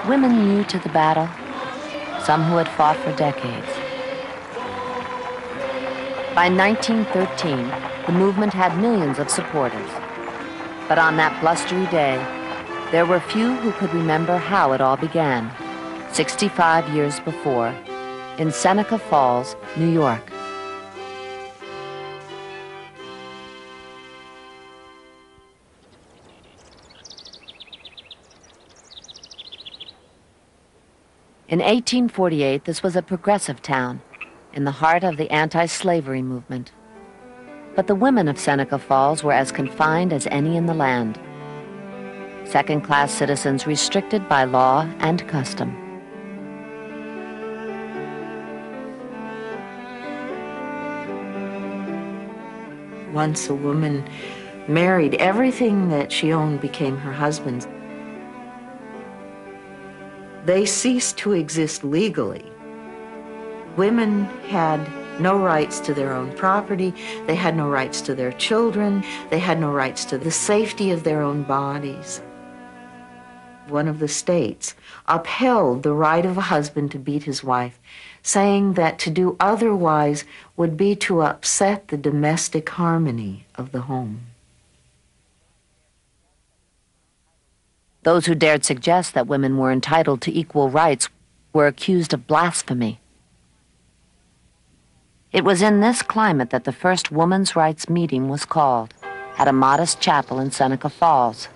Women new to the battle, some who had fought for decades. By 1913, the movement had millions of supporters. But on that blustery day, there were few who could remember how it all began, 65 years before, in Seneca Falls, New York. In 1848, this was a progressive town, in the heart of the anti-slavery movement. But the women of Seneca Falls were as confined as any in the land. Second-class citizens restricted by law and custom. Once a woman married, everything that she owned became her husband's. They ceased to exist legally. Women had no rights to their own property. They had no rights to their children. They had no rights to the safety of their own bodies. One of the states upheld the right of a husband to beat his wife, saying that to do otherwise would be to upset the domestic harmony of the home. Those who dared suggest that women were entitled to equal rights were accused of blasphemy. It was in this climate that the first women's rights meeting was called, at a modest chapel in Seneca Falls.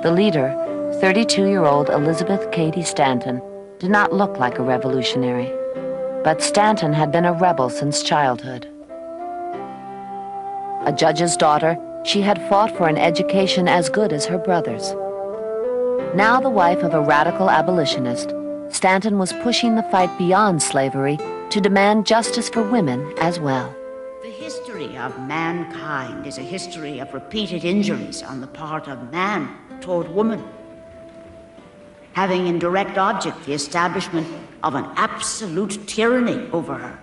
The leader, 32-year-old Elizabeth Cady Stanton, did not look like a revolutionary, but Stanton had been a rebel since childhood. A judge's daughter, she had fought for an education as good as her brother's. Now the wife of a radical abolitionist, Stanton was pushing the fight beyond slavery to demand justice for women as well. The history of mankind is a history of repeated injuries on the part of man toward woman, having in direct object the establishment of an absolute tyranny over her.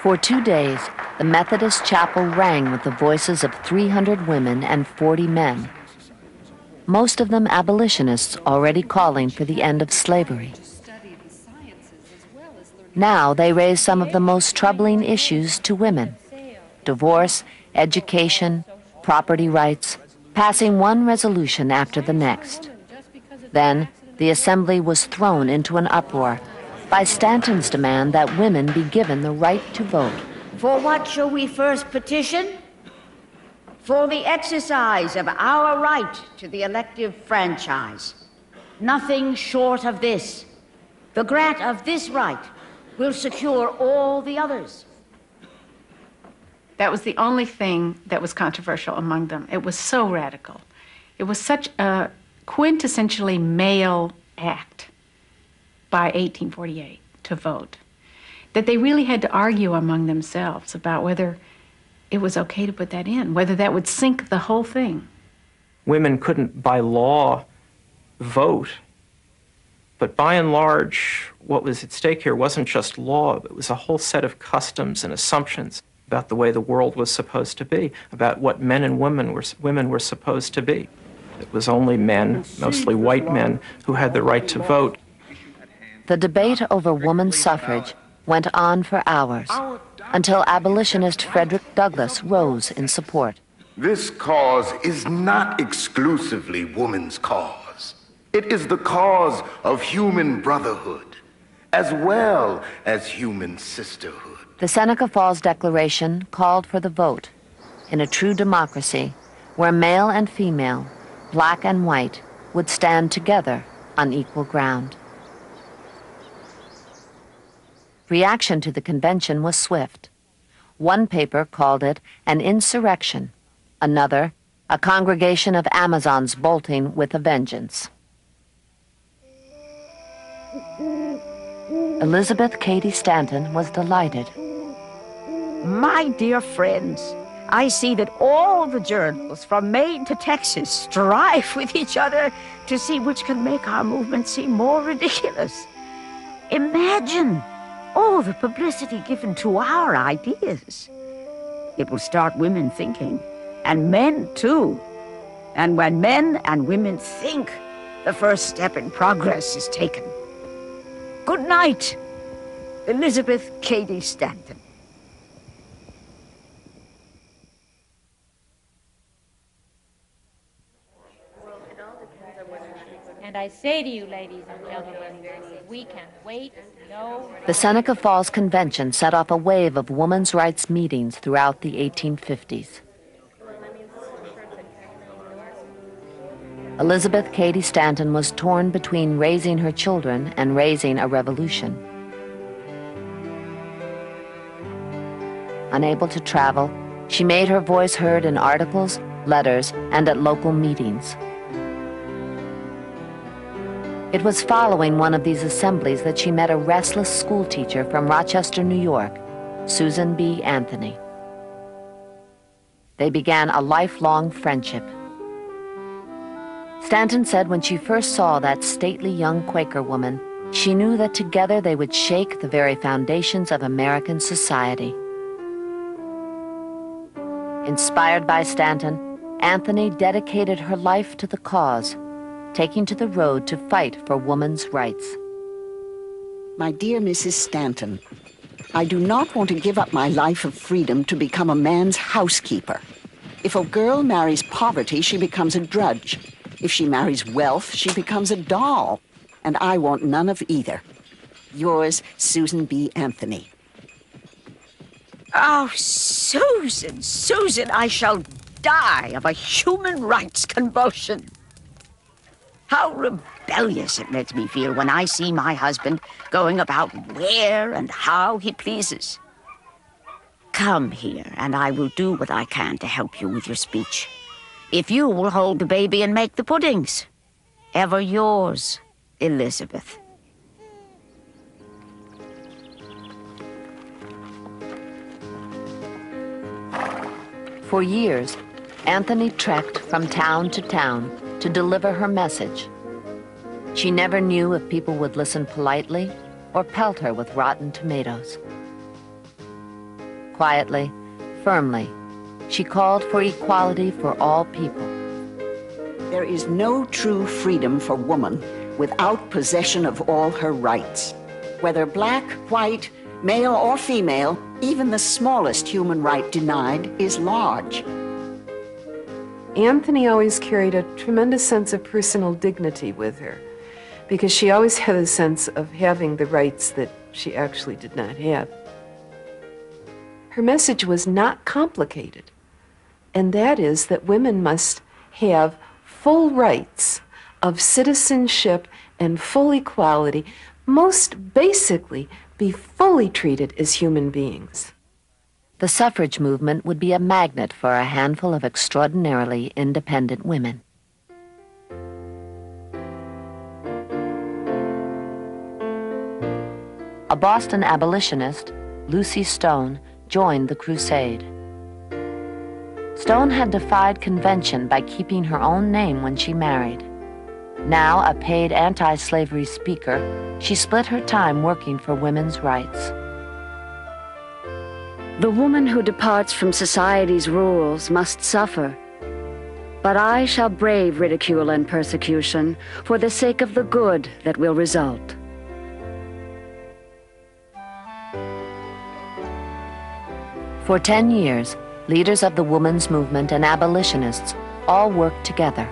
For 2 days, the Methodist chapel rang with the voices of 300 women and 40 men, most of them abolitionists already calling for the end of slavery. Now they raised some of the most troubling issues to women: divorce, education, property rights, passing one resolution after the next. Then the assembly was thrown into an uproar by Stanton's demand that women be given the right to vote. For what shall we first petition? For the exercise of our right to the elective franchise. Nothing short of this. The grant of this right will secure all the others. That was the only thing that was controversial among them. It was so radical. It was such a quintessentially male act by 1848 to vote that they really had to argue among themselves about whether it was okay to put that in, whether that would sink the whole thing. Women couldn't, by law, vote. But by and large, what was at stake here wasn't just law, it was a whole set of customs and assumptions about the way the world was supposed to be, about what men and women were supposed to be. It was only men, mostly white men, who had the right to vote. The debate over women's suffrage went on for hours, until abolitionist Frederick Douglass rose in support. This cause is not exclusively woman's cause. It is the cause of human brotherhood, as well as human sisterhood. The Seneca Falls Declaration called for the vote in a true democracy where male and female, black and white, would stand together on equal ground. Reaction to the convention was swift. One paper called it an insurrection, another, a congregation of Amazons bolting with a vengeance. Elizabeth Cady Stanton was delighted. My dear friends, I see that all the journals from Maine to Texas strive with each other to see which can make our movement seem more ridiculous. Imagine all the publicity given to our ideas. It will start women thinking, and men too. And when men and women think, The first step in progress is taken. Good night, Elizabeth Cady Stanton. And I say to you, ladies and gentlemen, we can wait no... The Seneca Falls Convention set off a wave of women's rights meetings throughout the 1850s. Elizabeth Cady Stanton was torn between raising her children and raising a revolution. Unable to travel, she made her voice heard in articles, letters, and at local meetings. It was following one of these assemblies that she met a restless schoolteacher from Rochester, New York, Susan B. Anthony. They began a lifelong friendship. Stanton said when she first saw that stately young Quaker woman, she knew that together they would shake the very foundations of American society. Inspired by Stanton, Anthony dedicated her life to the cause, taking to the road to fight for women's rights. My dear Mrs. Stanton, I do not want to give up my life of freedom to become a man's housekeeper. If a girl marries poverty, she becomes a drudge. If she marries wealth, she becomes a doll. And I want none of either. Yours, Susan B. Anthony. Oh, Susan, Susan, I shall die of a human rights convulsion. How rebellious it makes me feel when I see my husband going about where and how he pleases. Come here, and I will do what I can to help you with your speech. If you will hold the baby and make the puddings. Ever yours, Elizabeth. For years, Anthony trekked from town to town to deliver her message. She never knew if people would listen politely or pelt her with rotten tomatoes. Quietly, firmly, she called for equality for all people. There is no true freedom for woman without possession of all her rights. Whether black, white, male or female, even the smallest human right denied is large. Anthony always carried a tremendous sense of personal dignity with her, because she always had a sense of having the rights that she actually did not have. Her message was not complicated, and that is that women must have full rights of citizenship and full equality, most basically be fully treated as human beings. The suffrage movement would be a magnet for a handful of extraordinarily independent women. A Boston abolitionist, Lucy Stone, joined the crusade. Stone had defied convention by keeping her own name when she married. Now a paid anti-slavery speaker, she split her time working for women's rights. The woman who departs from society's rules must suffer. But I shall brave ridicule and persecution for the sake of the good that will result. For 10 years, leaders of the women's movement and abolitionists all worked together.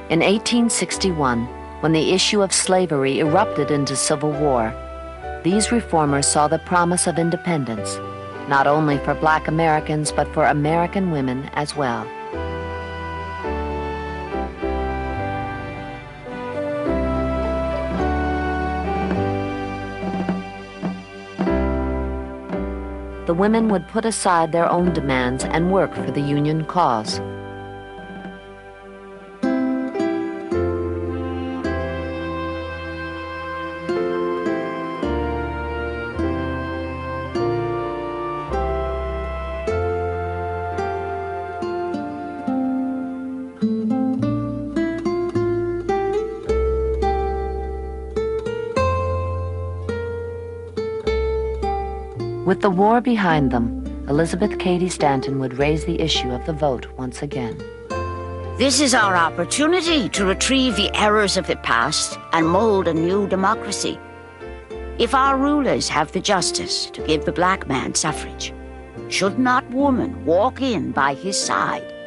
In 1861, when the issue of slavery erupted into civil war, these reformers saw the promise of independence, not only for Black Americans, but for American women as well. The women would put aside their own demands and work for the Union cause. With the war behind them, Elizabeth Cady Stanton would raise the issue of the vote once again. This is our opportunity to retrieve the errors of the past and mold a new democracy. If our rulers have the justice to give the black man suffrage, should not woman walk in by his side